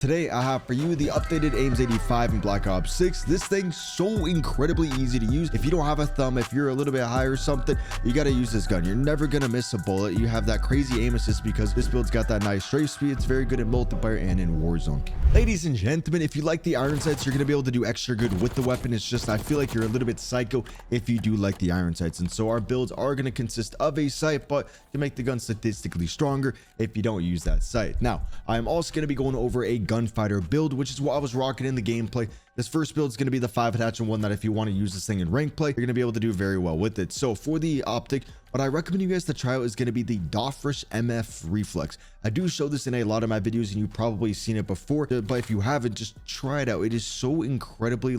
Today, I have for you the updated AMES 85 in Black Ops 6. This thing's so incredibly easy to use. If you don't have a thumb, if you're a little bit high or something, you got to use this gun. You're never going to miss a bullet. You have that crazy aim assist because this build's got that nice strafe speed. It's very good in multiplayer and in Warzone. Ladies and gentlemen, if you like the iron sights, you're going to be able to do extra good with the weapon. It's just, I feel like you're a little bit psycho if you do like the iron sights. And so our builds are going to consist of a sight, but you make the gun statistically stronger if you don't use that sight. Now, I'm also going to be going over a gunfighter build, which is what I was rocking in the gameplay. This first build is going to be the 5 attachment one that if you want to use this thing in rank play, you're going to be able to do very well with it. So for the optic, what I recommend you guys to try out is going to be the Dofresh MF Reflex. I do show this in a lot of my videos and you've probably seen it before, but if you haven't, just try it out. It is so incredibly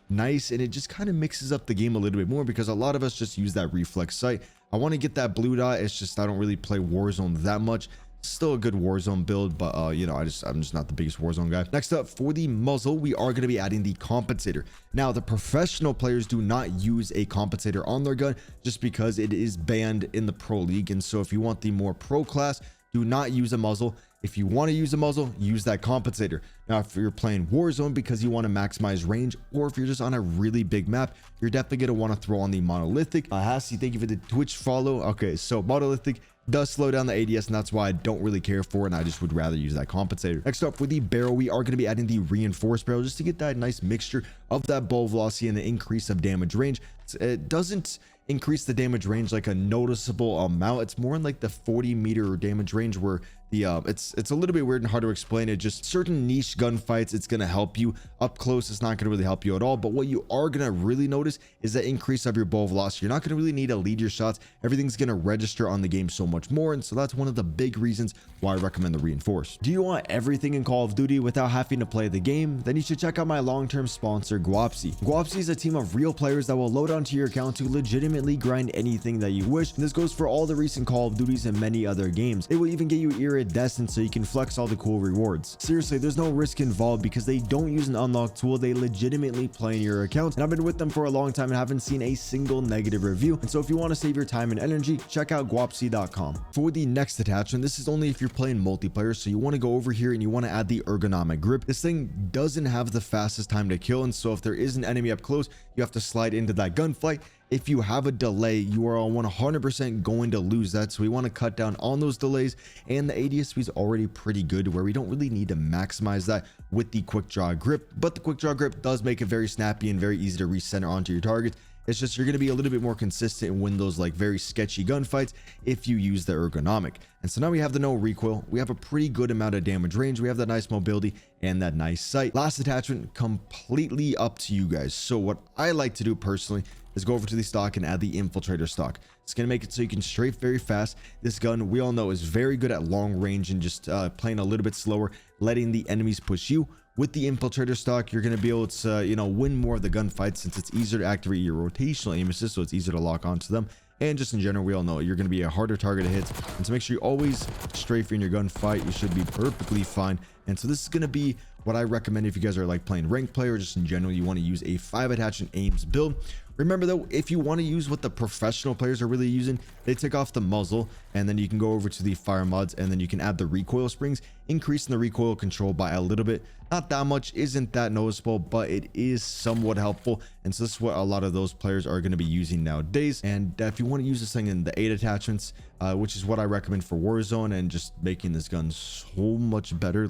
nice, and it just kind of mixes up the game a little bit more because a lot of us just use that reflex sight. I want to get that blue dot. It's just I don't really play Warzone that much. Still a good Warzone build, but you know, I'm just not the biggest Warzone guy. Next up, for the muzzle, we are going to be adding the compensator. Now, the professional players do not use a compensator on their gun just because it is banned in the pro league. And so if you want the more pro class, do not use a muzzle. If you want to use a muzzle, use that compensator. Now, if you're playing Warzone because you want to maximize range, or if you're just on a really big map, you're definitely going to want to throw on the monolithic. Hassie, thank you for the Twitch follow. Okay, so monolithic does slow down the ADS, and that's why I don't really care for it, and I just would rather use that compensator. Next up, for the barrel, we are going to be adding the reinforced barrel just to get that nice mixture of that bullet velocity and the increase of damage range. It doesn't increase the damage range like a noticeable amount. It's more in like the 40-meter damage range where the it's a little bit weird and hard to explain. It just certain niche gunfights, it's going to help you. Up close, it's not going to really help you at all. But what you are going to really notice is the increase of your bullet velocity. You're not going to really need to lead your shots. Everything's going to register on the game so much more, and so that's one of the big reasons why I recommend the reinforced. Do you want everything in Call of Duty without having to play the game? Then you should check out my long-term sponsor, Gwapsi. Gwapsi is a team of real players that will load onto your account to legitimately grind anything that you wish, and this goes for all the recent Call of Duties and many other games. They will even get you iridescent so you can flex all the cool rewards. Seriously, there's no risk involved because they don't use an unlock tool. They legitimately play in your account, and I've been with them for a long time and haven't seen a single negative review. And so if you want to save your time and energy, check out gwapsi.com. For the next attachment, this is only if you're playing multiplayer, so you want to go over here and you want to add the ergonomic grip. This thing doesn't have the fastest time to kill, and so if there is an enemy up close, you have to slide into that gunfight. If you have a delay, you are 100% going to lose that. So we want to cut down on those delays, and the ADS speed is already pretty good where we don't really need to maximize that with the quick draw grip. But the quick draw grip does make it very snappy and very easy to recenter onto your targets. It's just you're going to be a little bit more consistent and win those very sketchy gunfights if you use the ergonomic. And so now we have the no recoil. We have a pretty good amount of damage range. We have that nice mobility and that nice sight. Last attachment, completely up to you guys. So what I like to do personally is go over to the stock and add the infiltrator stock. It's going to make it so you can strafe very fast. This gun, we all know, is very good at long range and just playing a little bit slower, letting the enemies push you. With the infiltrator stock, you're going to be able to, win more of the gunfights since it's easier to activate your rotational aim assist, so it's easier to lock onto them. And just in general, we all know you're going to be a harder target to hit. And so make sure you always strafe in your gunfight. You should be perfectly fine. And so this is going to be what I recommend if you guys are playing rank play or just in general, you want to use a 5 attachment AMES build. Remember though, if you want to use what the professional players are really using, they take off the muzzle and then you can go over to the fire mods and then you can add the recoil springs, increasing the recoil control by a little bit. Not that much, isn't that noticeable, but it is somewhat helpful. And so this is what a lot of those players are going to be using nowadays. And if you want to use this thing in the 8 attachments, which is what I recommend for Warzone and just making this gun so much better,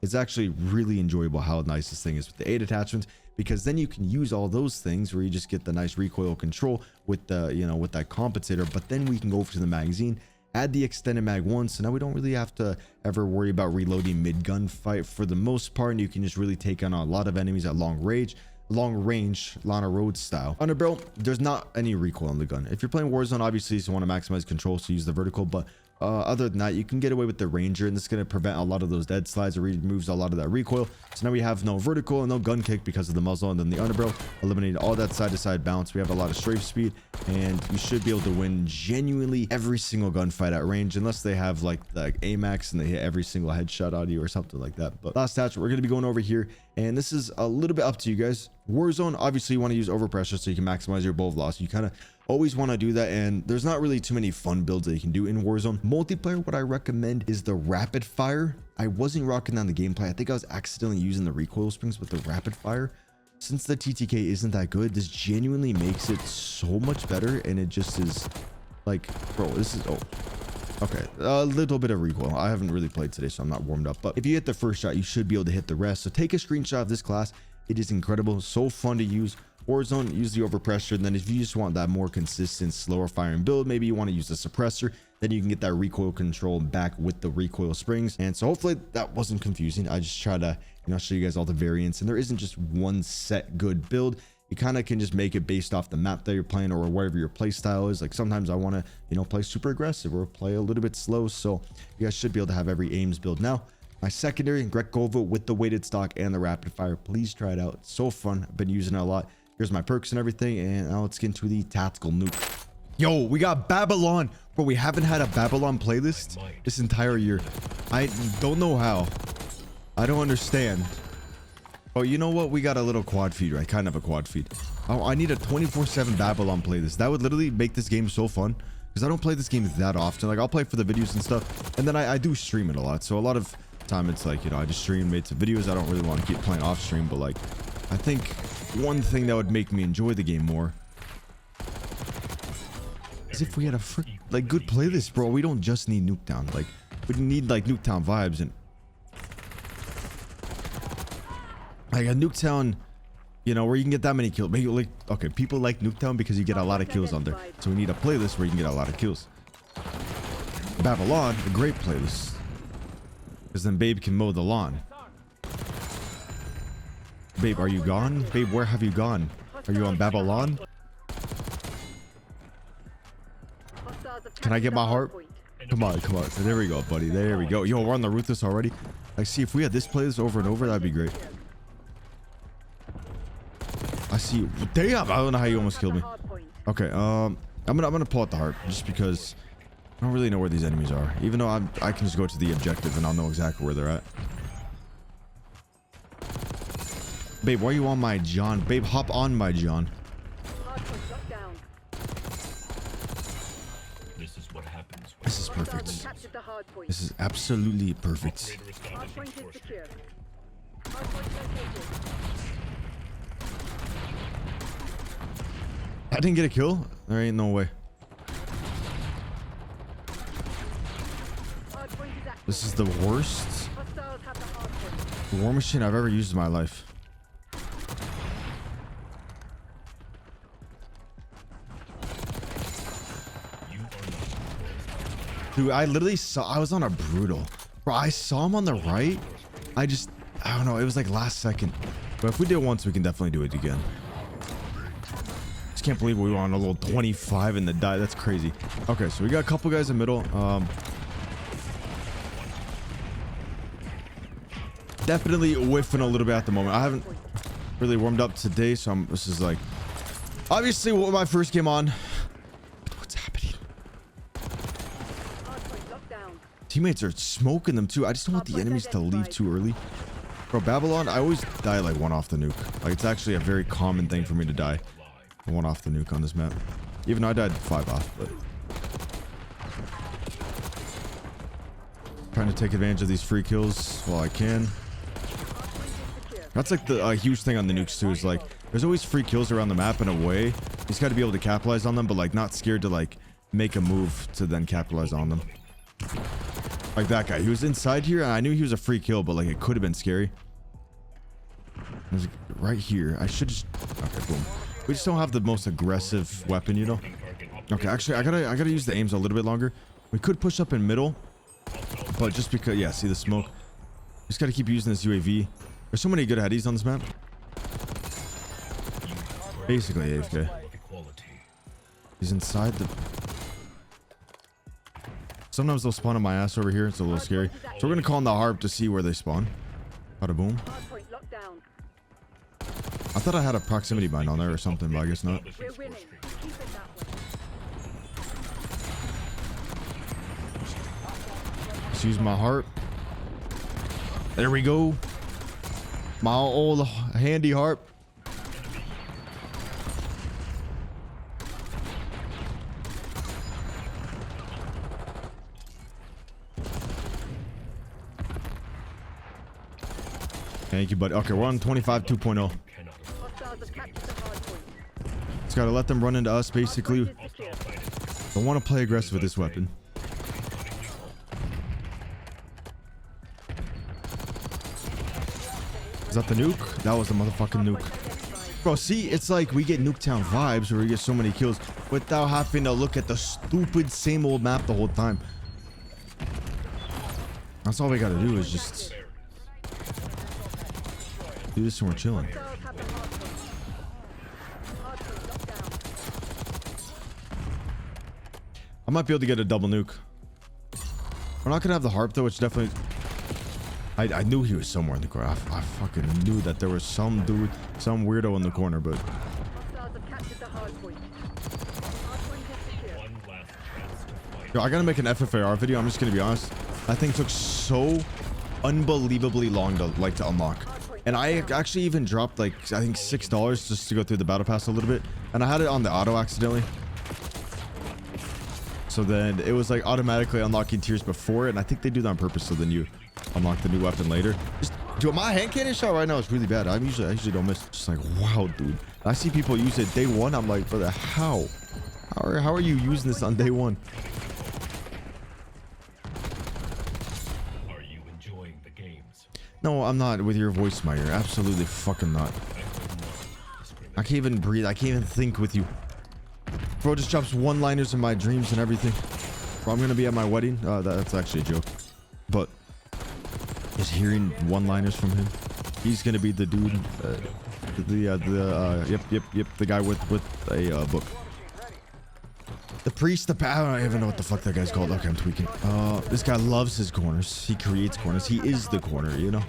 it's actually really enjoyable how nice this thing is with the 8 attachments, because then you can use all those things where you just get the nice recoil control with the, with that compensator. But then we can go over to the magazine, add the extended mag once, so now we don't really have to ever worry about reloading mid gunfight for the most part, and you can just really take on a lot of enemies at long range, Lana Rhodes style. Underbarrel, there's not any recoil on the gun. If you're playing Warzone, obviously you want to maximize control, so use the vertical, but other than that, you can get away with the Ranger, and this is going to prevent a lot of those dead slides. It removes a lot of that recoil. So now we have no vertical and no gun kick because of the muzzle, and then the underbarrel eliminated all that side-to-side bounce. We have a lot of strafe speed, and you should be able to win genuinely every single gunfight at range, unless they have the AMES and they hit every single headshot out of you or something like that. But last attachment, we're going to be going over here, and this is a little bit up to you guys. Warzone, obviously you want to use overpressure so you can maximize your bullet velocity. You kind of always want to do that, and there's not really too many fun builds that you can do in Warzone. Multiplayer, what I recommend is the rapid fire. I wasn't rocking down the gameplay. I think I was accidentally using the recoil springs with the rapid fire. Since the TTK isn't that good, this genuinely makes it so much better, and it just is like, bro, this is, oh, okay, a little bit of recoil. I haven't really played today, so I'm not warmed up, but if you hit the first shot, you should be able to hit the rest. So take a screenshot of this class. It is incredible, so fun to use. Warzone, use the overpressure, and then if you just want that more consistent, slower firing build, maybe you want to use the suppressor, then you can get that recoil control back with the recoil springs. And so hopefully that wasn't confusing. I just try to, you know, show you guys all the variants, and there isn't just one set good build. You kind of can just make it based off the map that you're playing or whatever your play style is. Like sometimes I want to, you know, play super aggressive or play a little bit slow. So you guys should be able to have every AMES build. Now, my secondary, Grekova with the weighted stock and the rapid fire. Please try it out. It's so fun. I've been using it a lot. Here's my perks and everything. And now let's get into the tactical nuke. Yo, we got Babylon. Bro, we haven't had a Babylon playlist this entire year. I don't know how. I don't understand. Oh, you know what? We got a little quad feed, right? Kind of a quad feed. Oh, I need a 24/7 Babylon playlist. That would literally make this game so fun. Because I don't play this game that often. Like, I'll play for the videos and stuff. And then I do stream it a lot. So a lot of time it's like, you know, I just stream, made some videos. I don't really want to keep playing off stream. But like, I think one thing that would make me enjoy the game more is if we had a like good playlist, bro. We don't just need Nuketown. Like, we need like Nuketown vibes and like a Nuketown, you know, where you can get that many kills. Maybe like, okay, people like Nuketown because you get a lot of kills on there. So we need a playlist where you can get a lot of kills. Babylon, a great playlist, because then Babe can mow the lawn. Babe, are you gone? Babe, where have you gone? Are you on Babylon? Can I get my heart? Come on, come on. There we go, buddy. There we go. Yo, we're on the Ruthless already. Like, see, if we had this playlist over and over, that'd be great. I see you. Damn, I don't know how you almost killed me. Okay, I'm gonna pull out the heart just because I don't really know where these enemies are. Even though I can just go to the objective and I'll know exactly where they're at. Babe, why are you on my John? Babe, hop on my John. This is what happens. This is perfect. This is absolutely perfect. I didn't get a kill. There ain't no way. This is the worst war machine I've ever used in my life. Dude, I literally saw, I was on a brutal. Bro, I saw him on the right. I don't know. It was like last second. But if we did it once, we can definitely do it again. Just can't believe we were on a little 25 in the die. That's crazy. Okay, so we got a couple guys in the middle. Definitely whiffing a little bit at the moment. I haven't really warmed up today, so this is like obviously what my first game on. What's happening? Teammates are smoking them too. I just don't want the enemies to leave too early. Bro, Babylon, I always die like one off the nuke. Like, it's actually a very common thing for me to die one off the nuke on this map. Even though I died 5 off, but trying to take advantage of these free kills while I can. That's like the huge thing on the nukes too, is like there's always free kills around the map in a way. You just got to be able to capitalize on them, but like not scared to like make a move to then capitalize on them. Like that guy, he was inside here and I knew he was a free kill, but like it could have been scary. It was right here. I should just, okay, boom. We just don't have the most aggressive weapon, you know. Okay, actually I gotta use the aims a little bit longer. We could push up in middle, but just because, yeah, see the smoke. Just gotta keep using this UAV. There's so many good headies on this map. Basically AFK. He's inside the... Sometimes they'll spawn on my ass over here. It's a little scary. So we're gonna call in the harp to see where they spawn. Bada boom. I thought I had a proximity bind on there or something, but I guess not. Let's use my harp. There we go. My old handy harp. Thank you, buddy. Okay, we're on 25 2.0. Just gotta let them run into us, basically. Don't want to play aggressive with this weapon. Is that the nuke? That was the motherfucking nuke. Bro, see, it's like we get Nuketown vibes where we get so many kills without having to look at the stupid same old map the whole time. That's all we gotta do is just do this and we're chilling. I might be able to get a double nuke. We're not gonna have the harp though, which definitely... I knew he was somewhere in the corner. I fucking knew that there was some dude, some weirdo in the corner, but... Yo, I gotta make an FFAR video. I'm just gonna be honest. That thing took so unbelievably long to unlock. And I actually even dropped like, I think $6 just to go through the battle pass a little bit. And I had it on the auto accidentally. So then it was like automatically unlocking tiers before it. And I think they do that on purpose. So then you unlock the new weapon later. Just, dude, my hand cannon shot right now is really bad. I usually don't miss. Just like, wow, dude. I see people use it day one. I'm like, brother, how are you using this on day one? Are you enjoying the games? No, I'm not with your voice, Meyer. Absolutely fucking not. I can't even breathe. I can't even think with you. Bro just drops one-liners in my dreams and everything. Bro, I'm gonna be at my wedding. That's actually a joke. But just hearing one-liners from him. He's gonna be the dude. Yep. The guy with a book. The priest. I don't even know what the fuck that guy's called. Okay, I'm tweaking. This guy loves his corners. He creates corners. He is the corner, you know.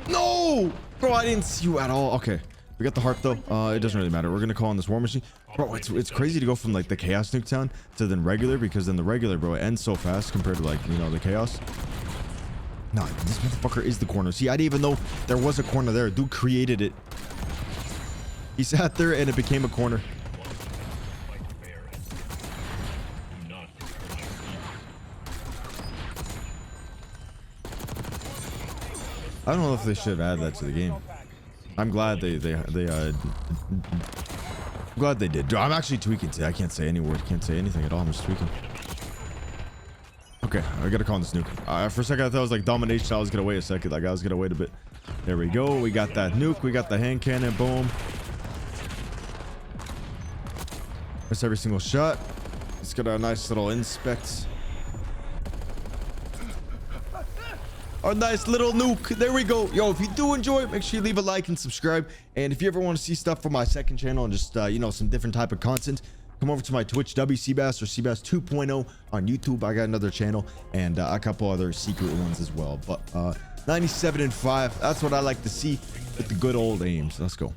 No, bro, I didn't see you at all. Okay, we got the harp though. It doesn't really matter. We're gonna call on this war machine, bro. It's crazy to go from like the chaos Nuketown to then regular, because then the regular, bro, it ends so fast compared to like, you know, the chaos. Nah, this motherfucker is the corner. See, I didn't even know there was a corner there. Dude created it. He sat there and it became a corner. I don't know if they should have added that to the game. I'm glad I'm glad they did. Dude, I'm actually tweaking today. I can't say any word. Can't say anything at all. I'm just tweaking. Okay, I gotta call on this nuke. For a second, I thought it was like domination. I was gonna wait a second. Like I was gonna wait a bit. There we go. We got that nuke. We got the hand cannon. Boom. That's every single shot. Let's get a nice little inspect. Our nice little nuke. There we go. Yo, if you do enjoy it, make sure you leave a like and subscribe. And if you ever want to see stuff from my second channel and just you know, some different type of content, come over to my Twitch, Cbass or Cbass 2.0 on YouTube. I got another channel and a couple other secret ones as well. But 97 and 5, that's what I like to see with the good old aims. Let's go.